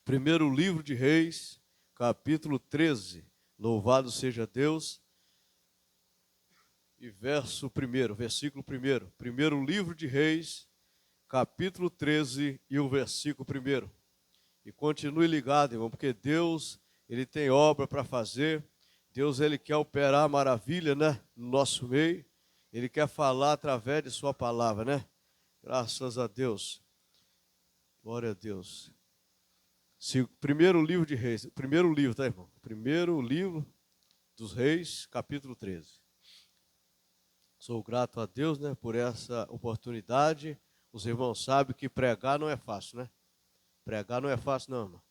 Primeiro livro de Reis, capítulo 13. Louvado seja Deus. E versículo 1. Primeiro livro de Reis, capítulo 13 e o versículo 1. E continue ligado, irmão, porque Deus, Ele tem obra para fazer. Deus, Ele quer operar maravilha, né, no nosso meio. Ele quer falar através de sua palavra, né? Graças a Deus. Glória a Deus. Primeiro livro de Reis, primeiro livro, tá, irmão? Primeiro livro dos Reis, capítulo 13. Sou grato a Deus, né, por essa oportunidade. Os irmãos sabem que pregar não é fácil, né? Pregar não é fácil, não, irmão.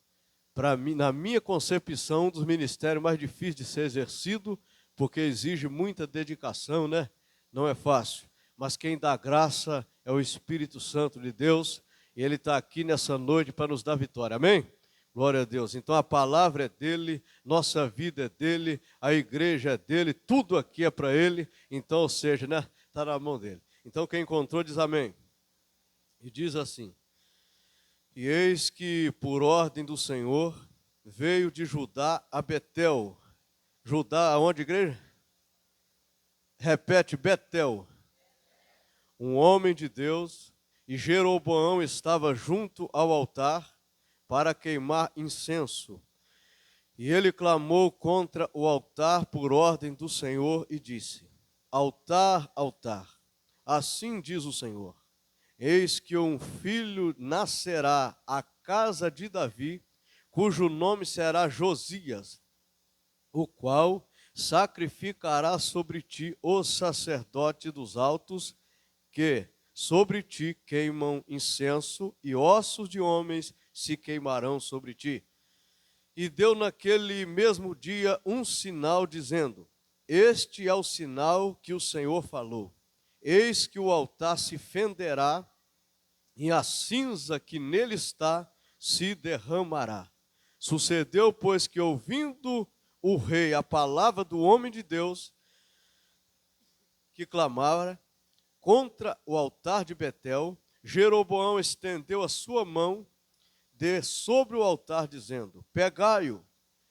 Para mim, na minha concepção, um dos ministérios mais difíceis de ser exercido, porque exige muita dedicação, né? Não é fácil. Mas quem dá graça é o Espírito Santo de Deus, e Ele está aqui nessa noite para nos dar vitória. Amém? Glória a Deus. Então a palavra é dele, nossa vida é dele, a igreja é dele, tudo aqui é para ele. Então, ou seja, né, está na mão dele. Então quem encontrou diz amém. E diz assim: e eis que por ordem do Senhor veio de Judá a Betel. Judá aonde, igreja? Repete, Betel. Um homem de Deus, e Jeroboão estava junto ao altar para queimar incenso. E ele clamou contra o altar por ordem do Senhor e disse: altar, altar, assim diz o Senhor, eis que um filho nascerá à casa de Davi, cujo nome será Josias, o qual sacrificará sobre ti os sacerdotes dos altos, que sobre ti queimam incenso, e ossos de homens se queimarão sobre ti. E deu naquele mesmo dia um sinal, dizendo: este é o sinal que o Senhor falou. Eis que o altar se fenderá, e a cinza que nele está se derramará. Sucedeu, pois, que ouvindo o rei a palavra do homem de Deus, que clamara contra o altar de Betel, Jeroboão estendeu a sua mão de sobre o altar, dizendo: pegai-o.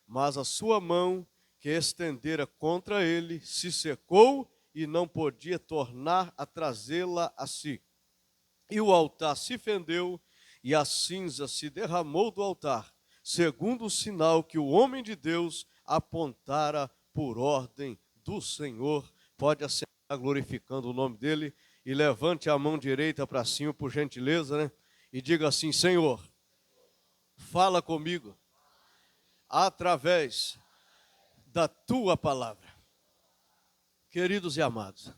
Mas a sua mão que estendera contra ele se secou e não podia tornar a trazê-la a si. E o altar se fendeu e a cinza se derramou do altar, segundo o sinal que o homem de Deus apontara por ordem do Senhor. Pode assentar glorificando o nome dele e levante a mão direita para cima, por gentileza, né? E diga assim: Senhor, fala comigo através da tua palavra. Queridos e amados,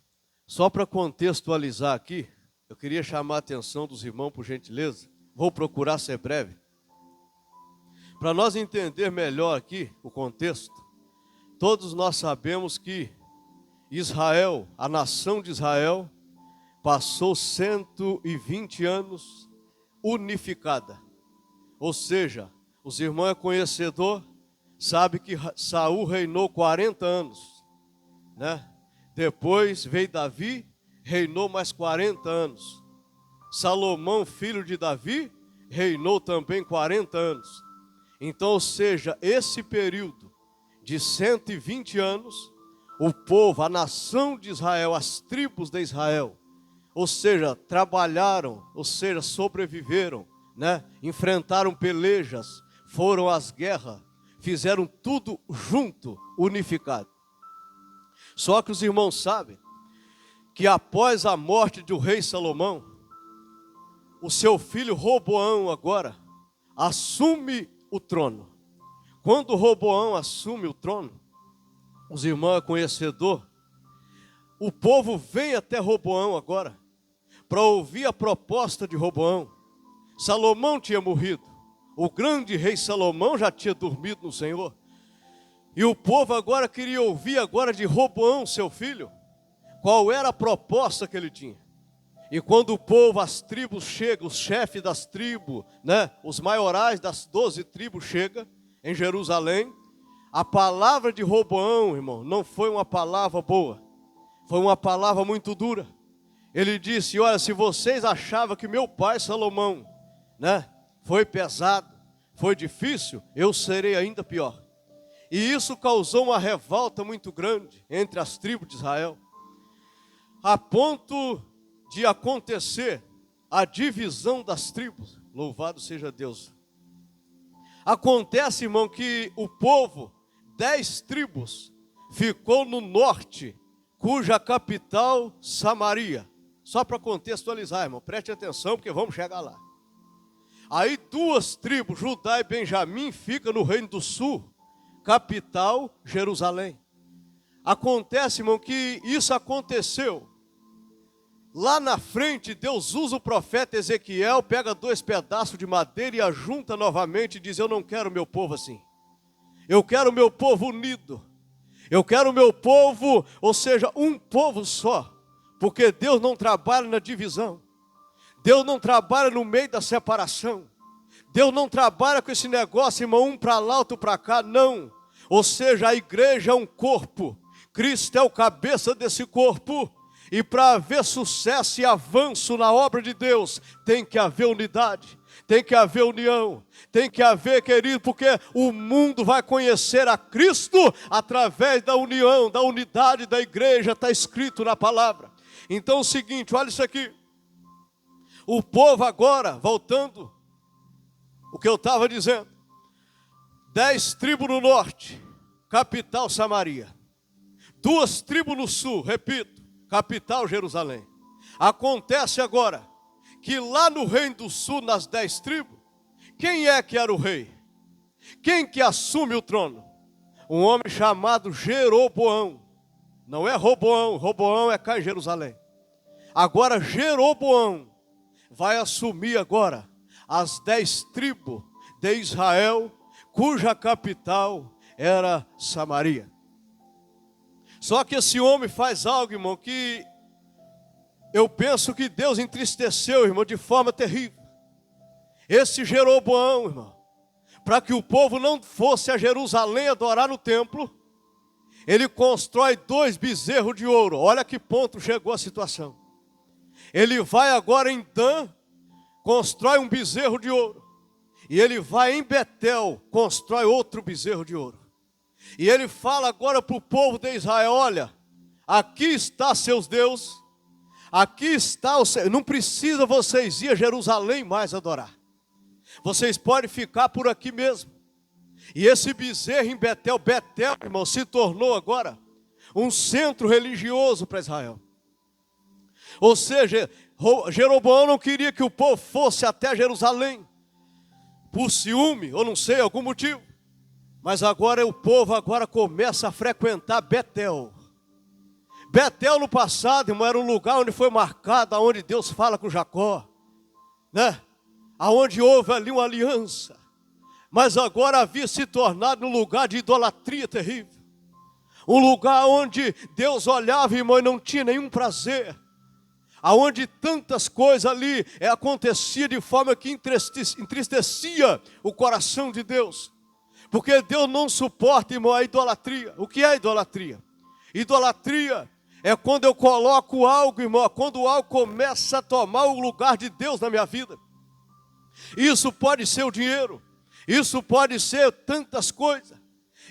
só para contextualizar aqui, eu queria chamar a atenção dos irmãos, por gentileza. Vou procurar ser breve. Para nós entender melhor aqui o contexto, todos nós sabemos que Israel, a nação de Israel, passou 120 anos unificada. Ou seja, os irmãos é conhecedor, sabe que Saul reinou 40 anos, né? Depois veio Davi, reinou mais 40 anos. Salomão, filho de Davi, reinou também 40 anos. Então, ou seja, esse período de 120 anos, o povo, a nação de Israel, as tribos de Israel, ou seja, trabalharam, ou seja, sobreviveram, né? Enfrentaram pelejas, foram às guerras, fizeram tudo junto, unificado. Só que os irmãos sabem que após a morte do rei Salomão, o seu filho Roboão agora assume o trono. Quando Roboão assume o trono, os irmãos é conhecedor, o povo vem até Roboão agora para ouvir a proposta de Roboão. Salomão tinha morrido, o grande rei Salomão já tinha dormido no Senhor, e o povo agora queria ouvir agora de Roboão, seu filho, qual era a proposta que ele tinha. E quando o povo, as tribos chegam, os chefes das tribos, né, os maiorais das 12 tribos chegam em Jerusalém, a palavra de Roboão, irmão, não foi uma palavra boa, foi uma palavra muito dura. Ele disse: olha, se vocês achavam que meu pai Salomão, né, foi pesado, foi difícil, eu serei ainda pior. E isso causou uma revolta muito grande entre as tribos de Israel, a ponto de acontecer a divisão das tribos. Louvado seja Deus. Acontece, irmão, que o povo, 10 tribos, ficou no norte, cuja capital, Samaria. Só para contextualizar, irmão, preste atenção, porque vamos chegar lá. Aí 2 tribos, Judá e Benjamim, ficam no reino do sul, capital, Jerusalém. Acontece, irmão, que isso aconteceu. Lá na frente, Deus usa o profeta Ezequiel, pega 2 pedaços de madeira e ajunta novamente e diz: eu não quero meu povo assim. Eu quero meu povo unido. Eu quero meu povo, ou seja, um povo só. Porque Deus não trabalha na divisão. Deus não trabalha no meio da separação. Deus não trabalha com esse negócio, irmão, um para lá, outro para cá, não. Ou seja, a igreja é um corpo. Cristo é o cabeça desse corpo. E para haver sucesso e avanço na obra de Deus, tem que haver unidade, tem que haver união, tem que haver, querido, porque o mundo vai conhecer a Cristo através da união, da unidade da igreja, está escrito na palavra. Então é o seguinte, olha isso aqui. O povo agora, voltando, o que eu estava dizendo, 10 tribos no norte, capital Samaria. 2 tribos no sul, repito, capital Jerusalém. Acontece agora que lá no reino do sul, nas 10 tribos, quem é que era o rei? Quem que assume o trono? Um homem chamado Jeroboão. Não é Roboão, Roboão é cá em Jerusalém. Agora Jeroboão vai assumir agora as 10 tribos de Israel, cuja capital era Samaria. Só que esse homem faz algo, irmão, que eu penso que Deus entristeceu, irmão, de forma terrível. Esse Jeroboão, irmão, para que o povo não fosse a Jerusalém adorar no templo, ele constrói 2 bezerros de ouro. Olha que ponto chegou a situação. Ele vai agora em Dan, constrói um bezerro de ouro. E ele vai em Betel, constrói outro bezerro de ouro. E ele fala agora para o povo de Israel: olha, aqui está seus deuses, aqui está o seu. Não precisa vocês ir a Jerusalém mais adorar. Vocês podem ficar por aqui mesmo. E esse bezerro em Betel, Betel, irmão, se tornou agora um centro religioso para Israel. Ou seja, Jeroboão não queria que o povo fosse até Jerusalém, por ciúme, ou não sei, algum motivo. Mas agora o povo agora começa a frequentar Betel. Betel no passado, irmão, era um lugar onde foi marcado, onde Deus fala com Jacó, né? Aonde houve ali uma aliança. Mas agora havia se tornado um lugar de idolatria terrível. Um lugar onde Deus olhava, irmão, e não tinha nenhum prazer. Aonde tantas coisas ali acontecia de forma que entristecia o coração de Deus. Porque Deus não suporta, irmão, a idolatria. O que é idolatria? Idolatria é quando eu coloco algo, irmão, quando algo começa a tomar o lugar de Deus na minha vida. Isso pode ser o dinheiro, isso pode ser tantas coisas.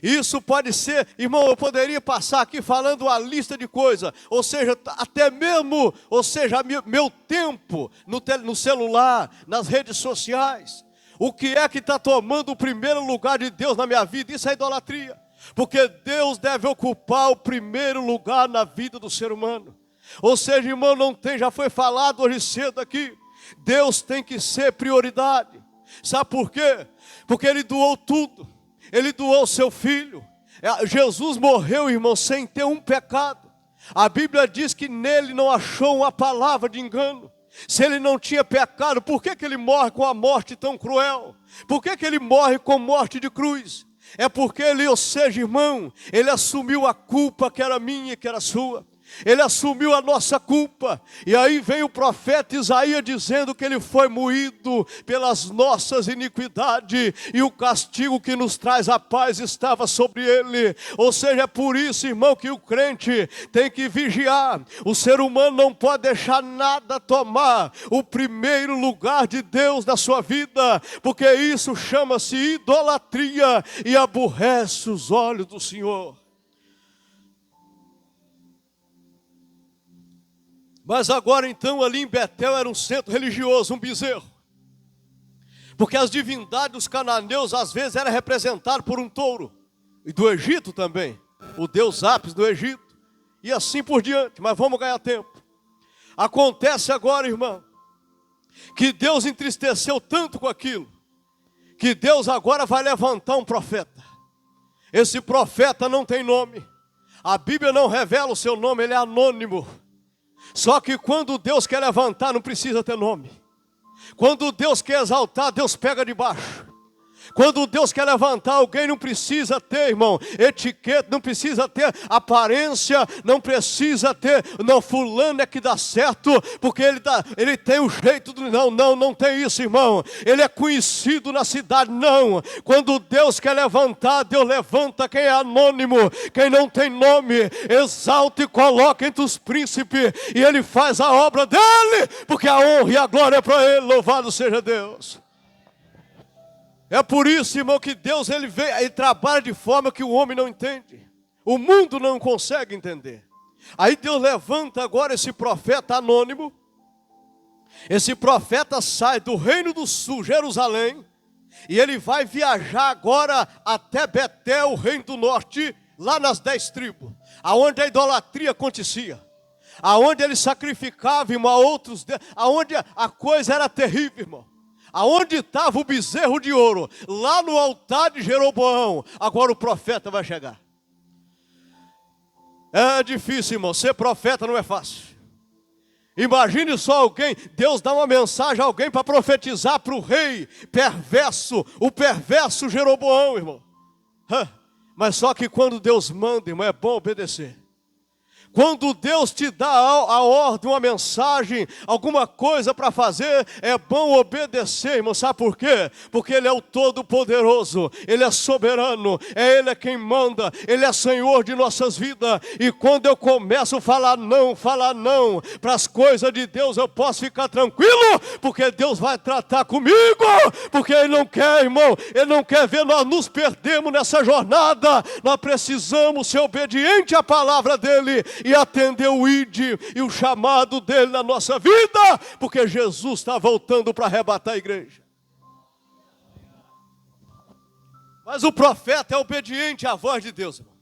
Isso pode ser, irmão, eu poderia passar aqui falando uma lista de coisas. Ou seja, até mesmo, ou seja, meu tempo no celular, nas redes sociais. O que é que está tomando o primeiro lugar de Deus na minha vida? Isso é idolatria. Porque Deus deve ocupar o primeiro lugar na vida do ser humano. Ou seja, irmão, não tem, já foi falado hoje cedo aqui. Deus tem que ser prioridade. Sabe por quê? Porque Ele doou tudo. Ele doou o seu filho. Jesus morreu, irmão, sem ter um pecado. A Bíblia diz que nele não achou uma palavra de engano. Se ele não tinha pecado, por que ele morre com a morte tão cruel? Por que ele morre com morte de cruz? É porque ele, ou seja, irmão, ele assumiu a culpa que era minha e que era sua. Ele assumiu a nossa culpa. E aí vem o profeta Isaías dizendo que ele foi moído pelas nossas iniquidades, e o castigo que nos traz a paz estava sobre ele. Ou seja, é por isso, irmão, que o crente tem que vigiar. O ser humano não pode deixar nada tomar o primeiro lugar de Deus na sua vida, porque isso chama-se idolatria e aborrece os olhos do Senhor. Mas agora então ali em Betel era um centro religioso, um bezerro. Porque as divindades dos cananeus às vezes eram representadas por um touro. E do Egito também, o deus Apis do Egito. E assim por diante, mas vamos ganhar tempo. Acontece agora, irmão, que Deus entristeceu tanto com aquilo, que Deus agora vai levantar um profeta. Esse profeta não tem nome. A Bíblia não revela o seu nome, ele é anônimo. Só que quando Deus quer levantar, não precisa ter nome. Quando Deus quer exaltar, Deus pega de baixo. Quando Deus quer levantar alguém, não precisa ter, irmão, etiqueta, não precisa ter aparência, não precisa ter, não, fulano é que dá certo, porque ele tem o jeito, não tem isso, irmão. Ele é conhecido na cidade, não. Quando Deus quer levantar, Deus levanta quem é anônimo, quem não tem nome, exalta e coloca entre os príncipes, e ele faz a obra dele, porque a honra e a glória é para ele, louvado seja Deus. É por isso, irmão, que Deus ele trabalha de forma que o homem não entende. O mundo não consegue entender. Aí Deus levanta agora esse profeta anônimo. Esse profeta sai do reino do sul, Jerusalém, e ele vai viajar agora até Betel, o reino do norte, lá nas 10 tribos, aonde a idolatria acontecia. Aonde ele sacrificava, irmão, a outros deuses, aonde a coisa era terrível, irmão. Aonde estava o bezerro de ouro? Lá no altar de Jeroboão. Agora o profeta vai chegar. É difícil, irmão. Ser profeta não é fácil. Imagine só alguém, Deus dá uma mensagem a alguém para profetizar para o rei perverso, o perverso Jeroboão, irmão. Mas só que quando Deus manda, irmão, é bom obedecer. Quando Deus te dá a ordem, uma mensagem, alguma coisa para fazer, é bom obedecer, irmão. Sabe por quê? Porque Ele é o Todo-Poderoso, Ele é soberano, Ele é quem manda, Ele é Senhor de nossas vidas. E quando eu começo a falar não para as coisas de Deus, eu posso ficar tranquilo, porque Deus vai tratar comigo, porque Ele não quer, irmão, Ele não quer ver nós nos perdermos nessa jornada. Nós precisamos ser obedientes à palavra dEle e atender o ID e o chamado dele na nossa vida, porque Jesus está voltando para arrebatar a igreja. Mas o profeta é obediente à voz de Deus, irmão.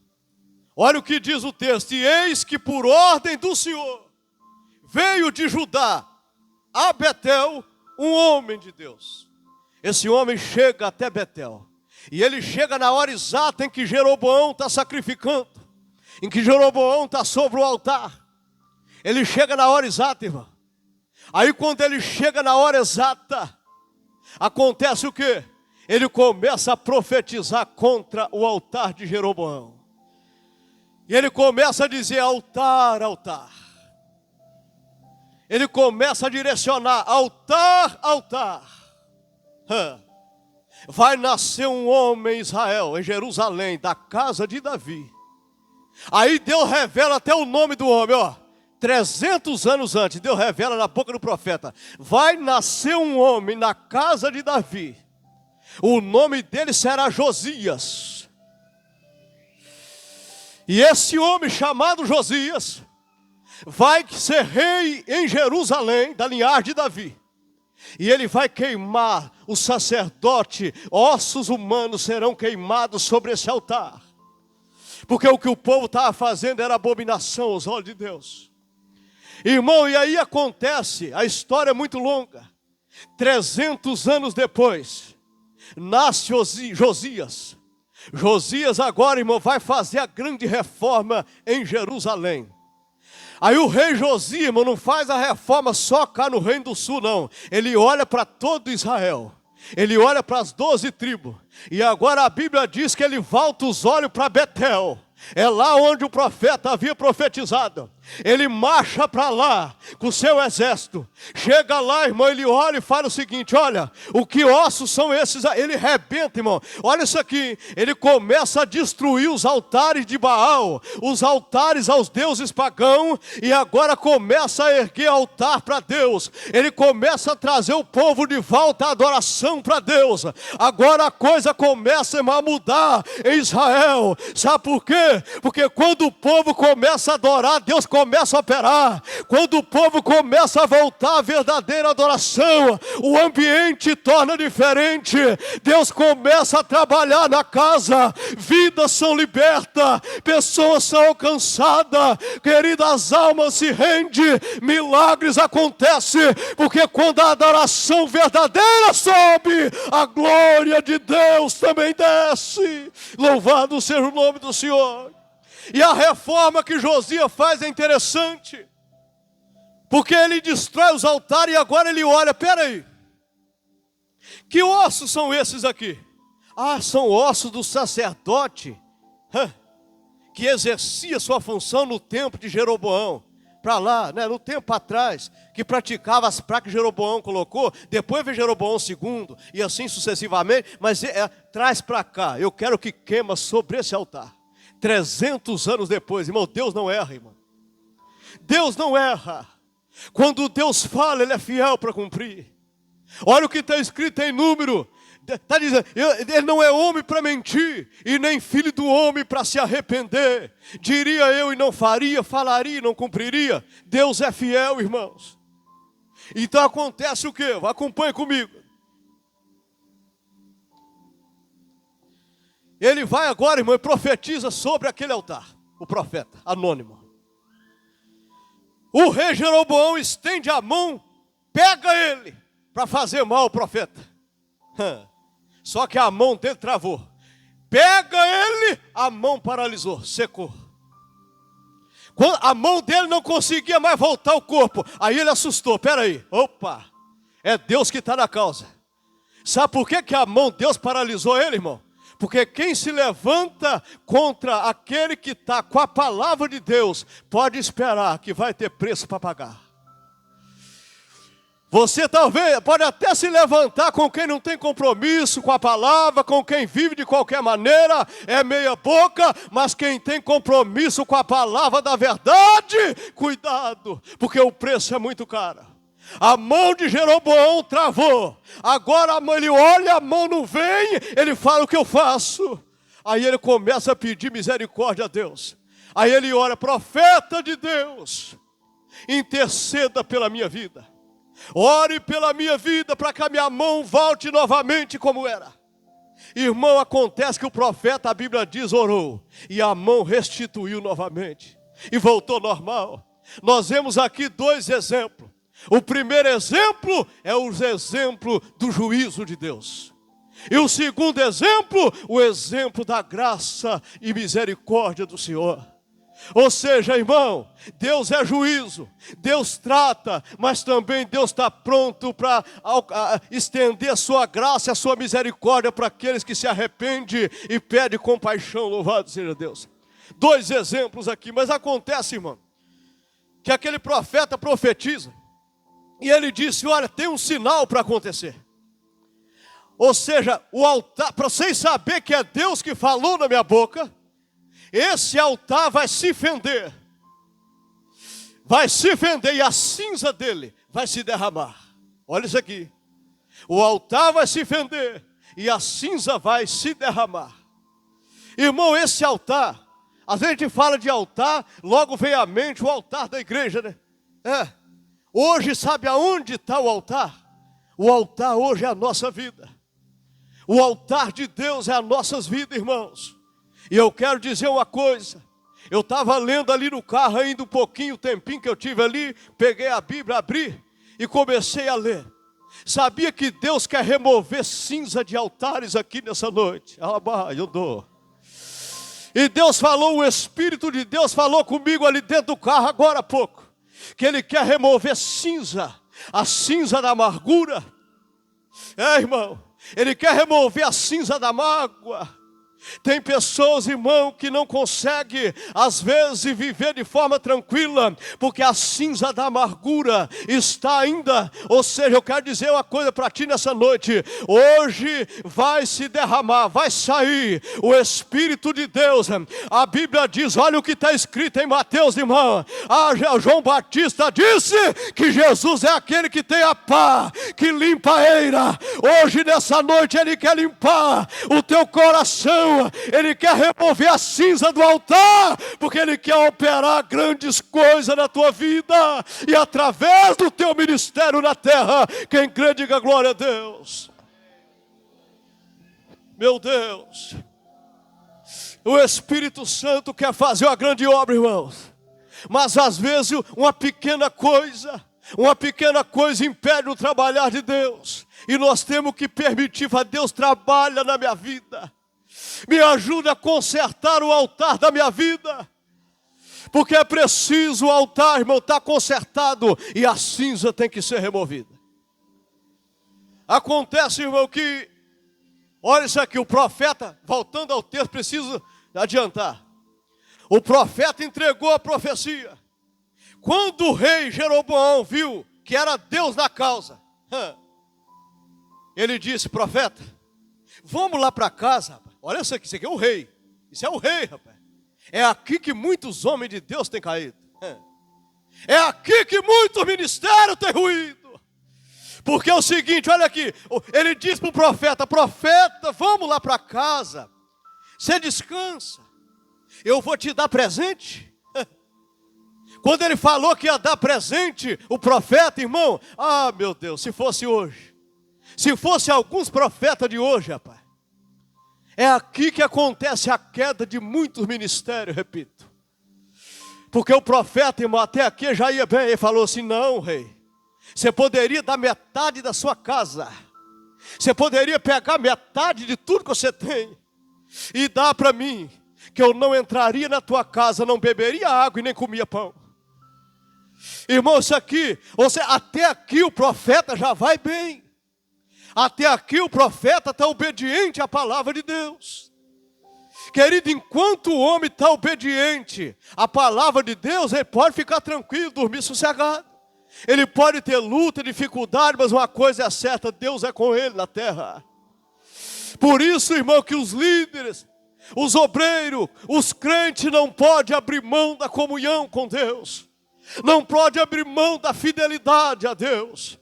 Olha o que diz o texto: e eis que por ordem do Senhor veio de Judá a Betel um homem de Deus. Esse homem chega até Betel, e ele chega na hora exata em que Jeroboão está sacrificando, em que Jeroboão está sobre o altar. Ele chega na hora exata, irmão. Aí quando ele chega na hora exata, acontece o quê? Ele começa a profetizar contra o altar de Jeroboão. E ele começa a dizer: altar, altar. Ele começa a direcionar: altar, altar. Vai nascer um homem em Israel, em Jerusalém, da casa de Davi. Aí Deus revela até o nome do homem, 300 anos antes, Deus revela na boca do profeta: vai nascer um homem na casa de Davi, o nome dele será Josias. E esse homem chamado Josias vai ser rei em Jerusalém, da linhagem de Davi. E ele vai queimar o sacerdote, ossos humanos serão queimados sobre esse altar. Porque o que o povo estava fazendo era abominação aos olhos de Deus. Irmão, e aí acontece, a história é muito longa. 300 anos depois, nasce Josias. Josias agora, irmão, vai fazer a grande reforma em Jerusalém. Aí o rei Josias, irmão, não faz a reforma só cá no Reino do Sul, não. Ele olha para todo Israel. Ele olha para as 12 tribos. E agora a Bíblia diz que ele volta os olhos para Betel. É lá onde o profeta havia profetizado. Ele marcha para lá com o seu exército. Chega lá, irmão, ele olha e fala o seguinte: olha, o que ossos são esses? Ele rebenta, irmão. Olha isso aqui. Ele começa a destruir os altares de Baal, os altares aos deuses pagãos, e agora começa a erguer altar para Deus. Ele começa a trazer o povo de volta à adoração para Deus. Agora a coisa começa, irmão, a mudar em Israel. Sabe por quê? Porque quando o povo começa a adorar, Deus começa a operar. Quando o povo começa a voltar à verdadeira adoração, o ambiente torna diferente. Deus começa a trabalhar na casa, vidas são libertas, pessoas são alcançadas, queridas, almas se rendem, milagres acontecem, porque quando a adoração verdadeira sobe, a glória de Deus também desce. Louvado seja o nome do Senhor. E a reforma que Josias faz é interessante, porque ele destrói os altares e agora ele olha: peraí, que ossos são esses aqui? Ah, são ossos do sacerdote que exercia sua função no templo de Jeroboão, para lá, né, no tempo atrás, que praticava as práticas que Jeroboão colocou. Depois veio Jeroboão II, e assim sucessivamente, mas traz para cá, eu quero que queima sobre esse altar. 300 anos depois, irmão, Deus não erra, irmão. Deus não erra. Quando Deus fala, Ele é fiel para cumprir. Olha o que está escrito em Número. Está dizendo, Ele não é homem para mentir, e nem filho do homem para se arrepender. Diria eu e não faria, falaria e não cumpriria. Deus é fiel, irmãos. Então acontece o quê? Acompanhe comigo. Ele vai agora, irmão, e profetiza sobre aquele altar. O profeta, anônimo. O rei Jeroboão estende a mão, pega ele, para fazer mal ao profeta. Só que a mão dele travou. Pega ele, a mão paralisou, secou. A mão dele não conseguia mais voltar ao corpo. Aí ele assustou: peraí, opa, é Deus que está na causa. Sabe por que a mão de Deus paralisou ele, irmão? Porque quem se levanta contra aquele que está com a palavra de Deus, pode esperar que vai ter preço para pagar. Você talvez pode até se levantar com quem não tem compromisso com a palavra, com quem vive de qualquer maneira, é meia boca, mas quem tem compromisso com a palavra da verdade, cuidado, porque o preço é muito caro. A mão de Jeroboão travou. Agora ele olha, a mão não vem, ele fala: o que eu faço? Aí ele começa a pedir misericórdia a Deus. Aí ele ora: profeta de Deus, interceda pela minha vida. Ore pela minha vida para que a minha mão volte novamente como era. Irmão, acontece que o profeta, a Bíblia diz, orou, e a mão restituiu novamente, e voltou normal. Nós vemos aqui dois exemplos. O primeiro exemplo é o exemplo do juízo de Deus. E o segundo exemplo, o exemplo da graça e misericórdia do Senhor. Ou seja, irmão, Deus é juízo, Deus trata, mas também Deus está pronto para estender a sua graça e a sua misericórdia para aqueles que se arrependem e pedem compaixão. Louvado seja Deus. Dois exemplos aqui, mas acontece, irmão, que aquele profeta profetiza, e ele disse: olha, tem um sinal para acontecer. Ou seja, o altar, para vocês saberem que é Deus que falou na minha boca, esse altar vai se fender. Vai se fender e a cinza dele vai se derramar. Olha isso aqui. O altar vai se fender e a cinza vai se derramar. Irmão, esse altar, às vezes a gente fala de altar, logo vem à mente o altar da igreja, né? Hoje, sabe aonde está o altar? O altar hoje é a nossa vida. O altar de Deus é as nossas vidas, irmãos. E eu quero dizer uma coisa. Eu estava lendo ali no carro ainda um pouquinho, o tempinho que eu tive ali, peguei a Bíblia, abri e comecei a ler. Sabia que Deus quer remover cinza de altares aqui nessa noite? Eu dou. E Deus falou, o Espírito de Deus falou comigo ali dentro do carro agora há pouco, que Ele quer remover cinza, a cinza da amargura. Irmão, Ele quer remover a cinza da mágoa. Tem pessoas, irmão, que não conseguem, às vezes, viver de forma tranquila, porque a cinza da amargura está ainda. Ou seja, eu quero dizer uma coisa para ti nessa noite: hoje vai se derramar, vai sair o Espírito de Deus. A Bíblia diz, olha o que está escrito em Mateus, irmão. João Batista disse que Jesus é aquele que tem a pá, que limpa a eira. Hoje, nessa noite, Ele quer limpar o teu coração. Ele quer remover a cinza do altar, porque Ele quer operar grandes coisas na tua vida, e através do teu ministério na terra. Quem crê, diga glória a Deus. Meu Deus, o Espírito Santo quer fazer uma grande obra, irmãos, mas às vezes uma pequena coisa impede o trabalhar de Deus, e nós temos que permitir. Deus, trabalha na minha vida, me ajuda a consertar o altar da minha vida, porque é preciso o altar, irmão, estar consertado, e a cinza tem que ser removida. Acontece, irmão, que, olha isso aqui, o profeta, voltando ao texto, preciso adiantar, o profeta entregou a profecia. Quando o rei Jeroboão viu que era Deus na causa, ele disse: profeta, vamos lá para casa, rapaz. Olha isso aqui é o rei. Isso é o rei, rapaz. É aqui que muitos homens de Deus têm caído. É aqui que muitos ministérios têm ruído. Porque é o seguinte, olha aqui. Ele disse para o profeta: profeta, vamos lá para casa. Você descansa. Eu vou te dar presente. Quando ele falou que ia dar presente, o profeta, irmão, meu Deus, se fosse hoje. Se fosse alguns profetas de hoje, rapaz. É aqui que acontece a queda de muitos ministérios, repito. Porque o profeta, irmão, até aqui já ia bem. Ele falou assim: não, rei, você poderia dar metade da sua casa. Você poderia pegar metade de tudo que você tem e dar para mim, que eu não entraria na tua casa, não beberia água e nem comia pão. Irmão, isso aqui, até aqui o profeta já vai bem. Até aqui o profeta está obediente à palavra de Deus. Querido, enquanto o homem está obediente à palavra de Deus, ele pode ficar tranquilo, dormir sossegado. Ele pode ter luta, dificuldade, mas uma coisa é certa: Deus é com ele na terra. Por isso, irmão, que os líderes, os obreiros, os crentes não podem abrir mão da comunhão com Deus. Não pode abrir mão da fidelidade a Deus.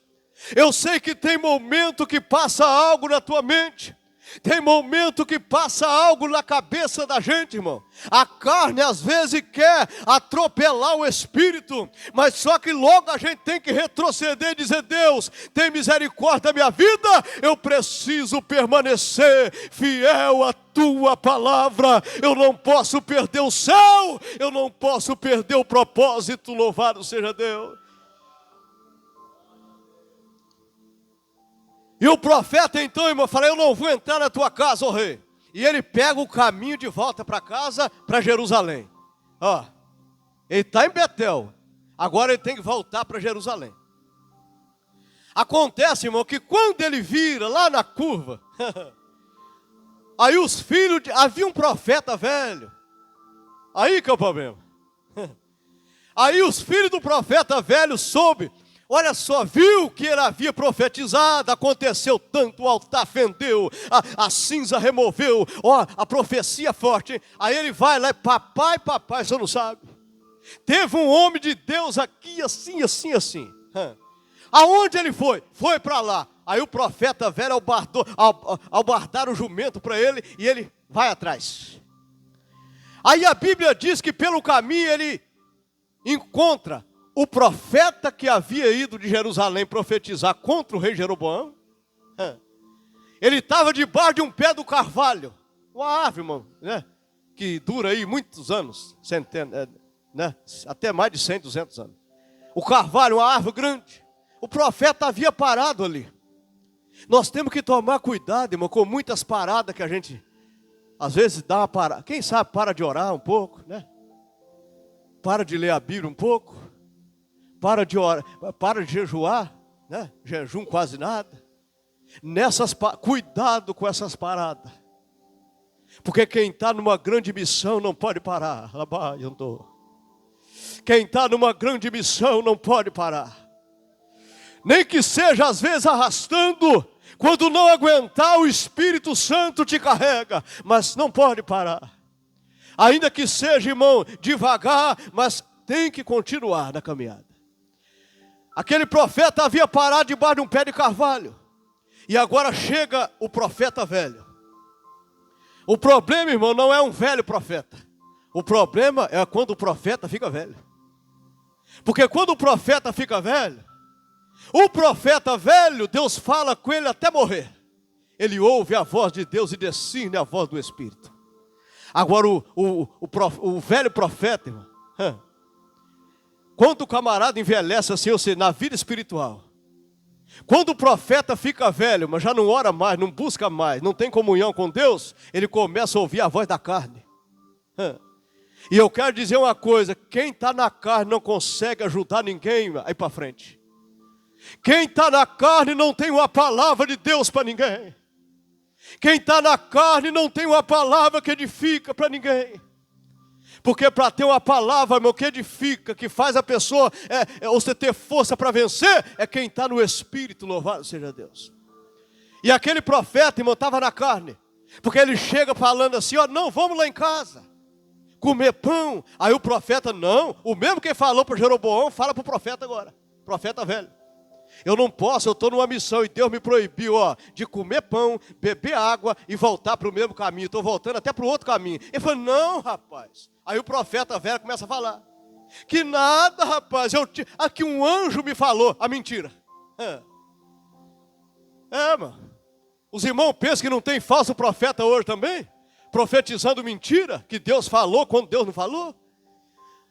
Eu sei que tem momento que passa algo na tua mente. Tem momento que passa algo na cabeça da gente, irmão. A carne às vezes quer atropelar o espírito, mas só que logo a gente tem que retroceder e dizer: Deus, tem misericórdia da minha vida. Eu preciso permanecer fiel à tua palavra. Eu não posso perder o céu, eu não posso perder o propósito. Louvado seja Deus. E o profeta então, irmão, fala: eu não vou entrar na tua casa, ó rei. E ele pega o caminho de volta para casa, para Jerusalém. Ele está em Betel, agora ele tem que voltar para Jerusalém. Acontece, irmão, que quando ele vira lá na curva, aí os filhos, havia um profeta velho. Aí que é o problema. Aí os filhos do profeta velho soube. Olha só, viu que ele havia profetizado, aconteceu tanto, o altar fendeu, a cinza removeu, a profecia forte. Aí ele vai lá e papai, você não sabe. Teve um homem de Deus aqui assim. Aonde ele foi? Foi para lá. Aí o profeta velho albardar o jumento para ele e ele vai atrás. Aí a Bíblia diz que pelo caminho ele encontra o profeta que havia ido de Jerusalém profetizar contra o rei Jeroboão. Ele estava debaixo de um pé do carvalho, uma árvore, irmão, né, que dura aí muitos anos, centenas, né, até mais de 100, 200 anos. O carvalho, uma árvore grande. O profeta havia parado ali. Nós temos que tomar cuidado, irmão, com muitas paradas que a gente, às vezes, dá uma parada. Quem sabe para de orar um pouco, né? Para de ler a Bíblia um pouco. Para de orar, para de jejuar, né? Jejum quase nada. Cuidado com essas paradas. Porque quem está numa grande missão não pode parar. Quem está numa grande missão não pode parar. Nem que seja às vezes arrastando. Quando não aguentar, o Espírito Santo te carrega. Mas não pode parar. Ainda que seja, irmão, devagar, mas tem que continuar na caminhada. Aquele profeta havia parado debaixo de um pé de carvalho. E agora chega o profeta velho. O problema, irmão, não é um velho profeta. O problema é quando o profeta fica velho. Porque quando o profeta fica velho, o profeta velho, Deus fala com ele até morrer. Ele ouve a voz de Deus e discerne a voz do Espírito. Agora o velho profeta, irmão, quando o camarada envelhece assim, ou seja, na vida espiritual, quando o profeta fica velho, mas já não ora mais, não busca mais, não tem comunhão com Deus, ele começa a ouvir a voz da carne. E eu quero dizer uma coisa, quem está na carne não consegue ajudar ninguém a ir para frente. Quem está na carne não tem uma palavra de Deus para ninguém. Quem está na carne não tem uma palavra que edifica para ninguém. Porque para ter uma palavra, irmão, que edifica, que faz a pessoa, você ter força para vencer, é quem está no Espírito, louvado seja Deus. E aquele profeta, irmão, estava na carne. Porque ele chega falando assim, não, vamos lá em casa, comer pão. Aí o profeta, não, o mesmo que falou para Jeroboão, fala para o profeta agora, profeta velho. Eu não posso, eu estou numa missão e Deus me proibiu de comer pão, beber água e voltar para o mesmo caminho. Estou voltando até para o outro caminho. Ele falou, não, rapaz. Aí o profeta velho começa a falar. Que nada, rapaz. Aqui um anjo me falou. A mentira. Mano. Os irmãos pensam que não tem falso profeta hoje também? Profetizando mentira, que Deus falou quando Deus não falou.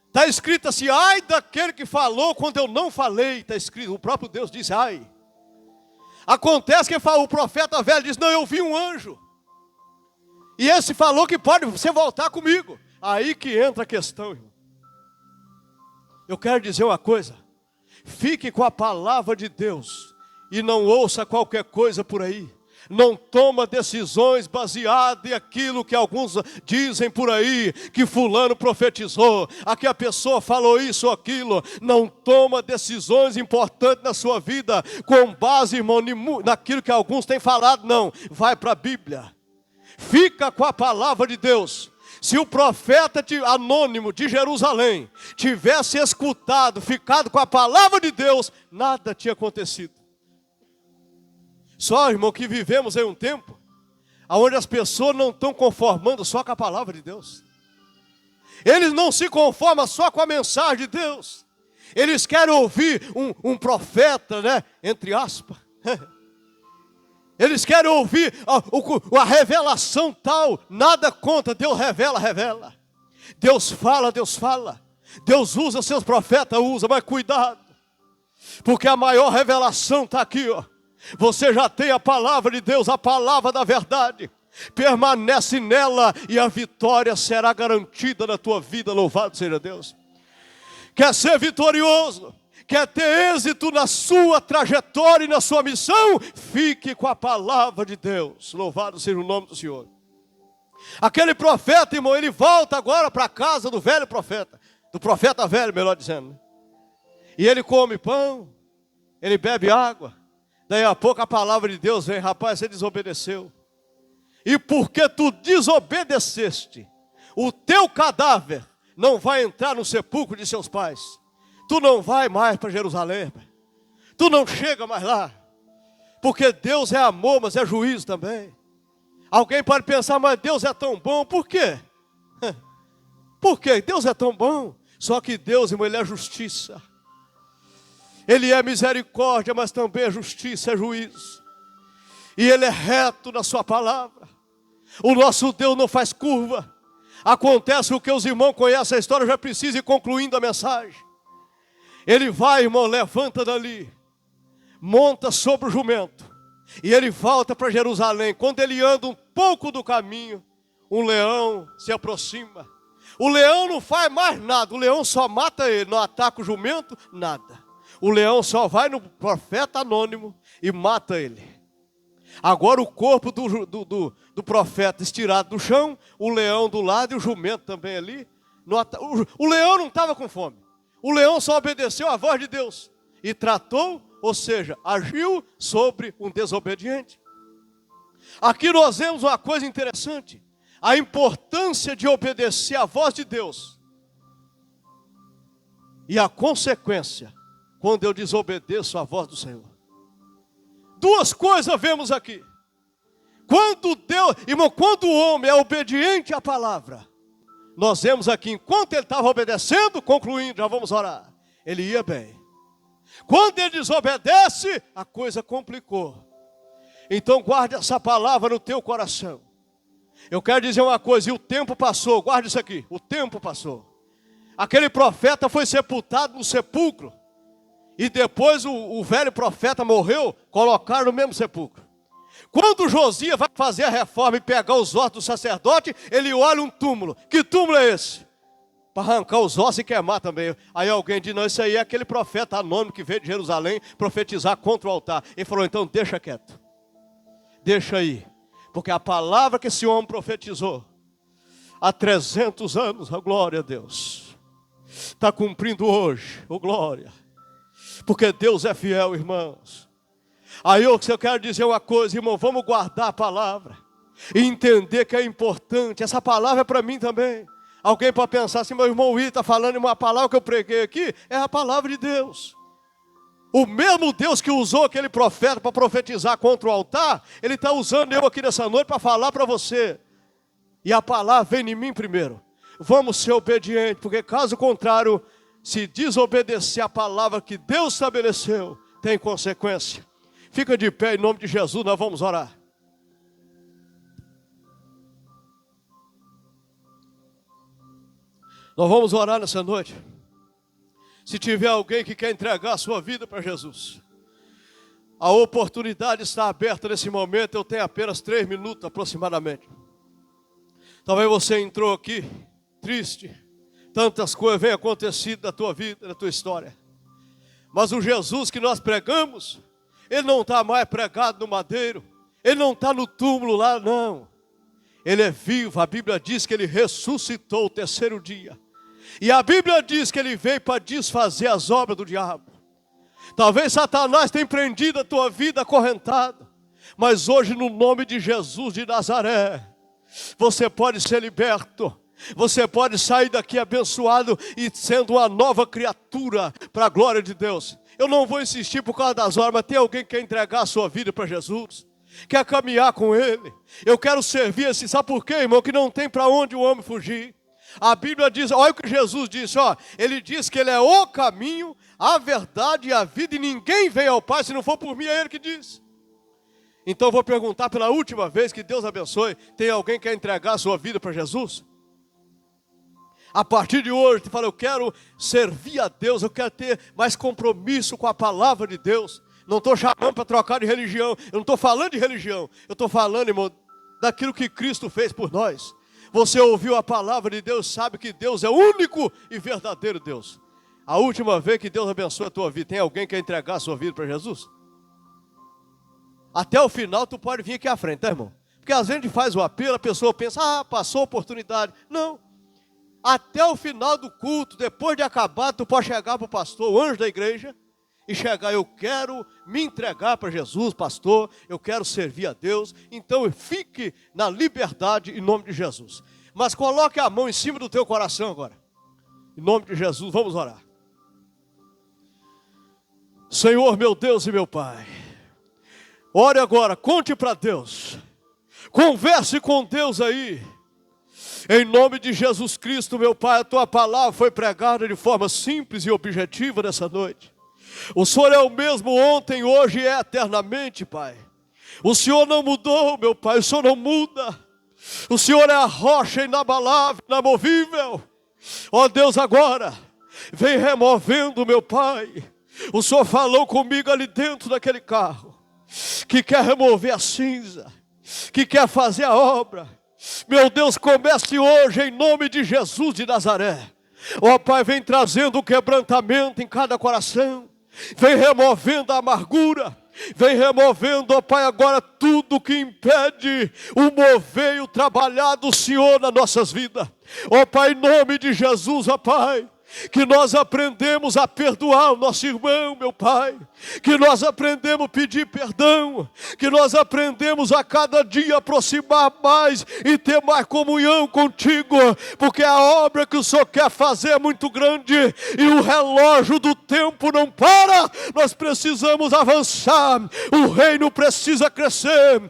Está escrito assim, ai daquele que falou quando eu não falei. Está escrito, o próprio Deus disse, ai. Acontece que o profeta velho diz, não, eu vi um anjo. E esse falou que pode você voltar comigo. Aí que entra a questão, irmão. Eu quero dizer uma coisa. Fique com a palavra de Deus. E não ouça qualquer coisa por aí. Não toma decisões baseadas em aquilo que alguns dizem por aí, que fulano profetizou, aqui a pessoa falou isso ou aquilo. Não toma decisões importantes na sua vida com base, irmão, naquilo que alguns têm falado, não. Vai para a Bíblia. Fica com a palavra de Deus. Se o profeta anônimo de Jerusalém tivesse escutado, ficado com a palavra de Deus, nada tinha acontecido. Só, irmão, que vivemos em um tempo onde as pessoas não estão conformando só com a palavra de Deus. Eles não se conformam só com a mensagem de Deus. Eles querem ouvir um profeta, né? Entre aspas. Eles querem ouvir a revelação tal. Nada contra, Deus revela, revela. Deus fala, Deus fala. Deus usa seus profetas, usa, mas cuidado. Porque a maior revelação está aqui, Você já tem a palavra de Deus, a palavra da verdade. Permanece nela e a vitória será garantida na tua vida, louvado seja Deus. Quer ser vitorioso? Quer ter êxito na sua trajetória e na sua missão? Fique com a palavra de Deus, louvado seja o nome do Senhor. Aquele profeta, irmão, ele volta agora para a casa do velho profeta, do profeta velho, melhor dizendo. E ele come pão, ele bebe água. Daí a pouco a palavra de Deus vem, rapaz, você desobedeceu. E porque tu desobedeceste, o teu cadáver não vai entrar no sepulcro de seus pais. Tu não vai mais para Jerusalém. Tu não chega mais lá. Porque Deus é amor, mas é juízo também. Alguém pode pensar, mas Deus é tão bom. Por quê? Por quê? Deus é tão bom. Só que Deus, irmão, Ele é justiça. Ele é misericórdia, mas também é justiça, é juízo. E Ele é reto na sua palavra. O nosso Deus não faz curva. Acontece o que os irmãos conhecem a história, eu já preciso ir concluindo a mensagem. Ele vai, irmão, levanta dali, monta sobre o jumento, e ele volta para Jerusalém. Quando ele anda um pouco do caminho, um leão se aproxima. O leão não faz mais nada, o leão só mata ele, não ataca o jumento, nada. O leão só vai no profeta anônimo e mata ele. Agora o corpo do profeta estirado do chão, o leão do lado e o jumento também ali. O leão não estava com fome. O leão só obedeceu à voz de Deus e tratou, ou seja, agiu sobre um desobediente. Aqui nós vemos uma coisa interessante: a importância de obedecer à voz de Deus e a consequência quando eu desobedeço à voz do Senhor. Duas coisas vemos aqui. Quando o homem é obediente à palavra, nós vemos aqui, enquanto ele estava obedecendo, concluindo, já vamos orar, ele ia bem. Quando ele desobedece, a coisa complicou. Então guarde essa palavra no teu coração. Eu quero dizer uma coisa, e o tempo passou, guarde isso aqui, o tempo passou. Aquele profeta foi sepultado no sepulcro. E depois o velho profeta morreu, colocaram no mesmo sepulcro. Quando Josias vai fazer a reforma e pegar os ossos do sacerdote, ele olha um túmulo. Que túmulo é esse? Para arrancar os ossos e queimar também. Aí alguém diz, não, isso aí é aquele profeta anônimo que veio de Jerusalém profetizar contra o altar. Ele falou, então deixa quieto. Deixa aí. Porque a palavra que esse homem profetizou há 300 anos, a glória a Deus, está cumprindo hoje, oh glória. Porque Deus é fiel, irmãos. Aí eu quero dizer uma coisa, irmão, vamos guardar a palavra e entender que é importante. Essa palavra é para mim também. Alguém pode pensar assim, meu irmão Will está falando uma palavra que eu preguei aqui, é a palavra de Deus. O mesmo Deus que usou aquele profeta para profetizar contra o altar, Ele está usando eu aqui nessa noite para falar para você. E a palavra vem em mim primeiro. Vamos ser obedientes, porque caso contrário, se desobedecer a palavra que Deus estabeleceu, tem consequência. Fica de pé em nome de Jesus, nós vamos orar. Nós vamos orar nessa noite. Se tiver alguém que quer entregar a sua vida para Jesus, a oportunidade está aberta nesse momento. Eu tenho apenas 3 minutos aproximadamente. Talvez você entrou aqui triste, tantas coisas vêm acontecido na tua vida, na tua história. Mas o Jesus que nós pregamos, Ele não está mais pregado no madeiro, Ele não está no túmulo lá, não. Ele é vivo, a Bíblia diz que Ele ressuscitou o 3º dia. E a Bíblia diz que Ele veio para desfazer as obras do diabo. Talvez Satanás tenha prendido a tua vida acorrentada, mas hoje no nome de Jesus de Nazaré, você pode ser liberto. Você pode sair daqui abençoado e sendo uma nova criatura para a glória de Deus. Eu não vou insistir por causa das horas, mas tem alguém que quer entregar a sua vida para Jesus? Quer caminhar com Ele? Eu quero servir assim, sabe por quê, irmão? Que não tem para onde o homem fugir. A Bíblia diz, olha o que Jesus disse, ó. Ele diz que Ele é o caminho, a verdade e a vida, e ninguém vem ao Pai se não for por mim, é Ele que diz. Então eu vou perguntar pela última vez, que Deus abençoe. Tem alguém que quer entregar a sua vida para Jesus? A partir de hoje, tu fala, eu quero servir a Deus, eu quero ter mais compromisso com a palavra de Deus. Não estou chamando para trocar de religião, eu não estou falando de religião, eu estou falando, irmão, daquilo que Cristo fez por nós. Você ouviu a palavra de Deus, sabe que Deus é o único e verdadeiro Deus. A última vez que Deus abençoe a tua vida, tem alguém que quer entregar a sua vida para Jesus? Até o final tu pode vir aqui à frente, tá, irmão? Porque às vezes a gente faz o apelo, a pessoa pensa, passou a oportunidade. Não. Até o final do culto, depois de acabar, tu pode chegar para o pastor, o anjo da igreja, e chegar, eu quero me entregar para Jesus, pastor, eu quero servir a Deus. Então fique na liberdade em nome de Jesus. Mas coloque a mão em cima do teu coração agora. Em nome de Jesus, vamos orar. Senhor, meu Deus e meu Pai, ore agora, conte para Deus, converse com Deus aí. Em nome de Jesus Cristo, meu Pai, a Tua palavra foi pregada de forma simples e objetiva nessa noite. O Senhor é o mesmo ontem, hoje e eternamente, Pai. O Senhor não mudou, meu Pai, o Senhor não muda. O Senhor é a rocha inabalável, inamovível. Ó Deus, agora, vem removendo, meu Pai. O Senhor falou comigo ali dentro daquele carro, que quer remover a cinza, que quer fazer a obra. Meu Deus, comece hoje em nome de Jesus de Nazaré. Ó Pai, vem trazendo o quebrantamento em cada coração. Vem removendo a amargura. Vem removendo, ó Pai, agora tudo que impede o mover e o trabalhar do Senhor nas nossas vidas. Ó Pai, em nome de Jesus, ó Pai, que nós aprendemos a perdoar o nosso irmão, meu Pai, que nós aprendemos a pedir perdão, que nós aprendemos a cada dia aproximar mais e ter mais comunhão contigo, porque a obra que o Senhor quer fazer é muito grande e o relógio do tempo não para. Nós precisamos avançar, o reino precisa crescer.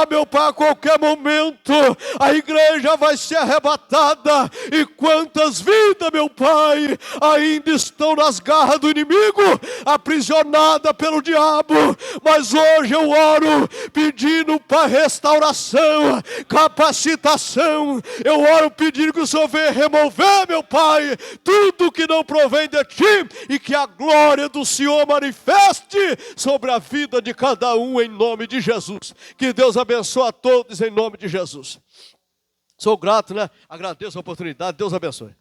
Meu Pai, a qualquer momento a igreja vai ser arrebatada, e quantas vidas, meu Pai, ainda estão nas garras do inimigo, aprisionada pelo diabo. Mas hoje eu oro pedindo para restauração, capacitação. Eu oro pedindo que o Senhor venha remover, meu Pai, tudo que não provém de Ti, e que a glória do Senhor manifeste sobre a vida de cada um, em nome de Jesus. Que Deus abençoe a todos, em nome de Jesus. Sou grato, né? Agradeço a oportunidade. Deus abençoe.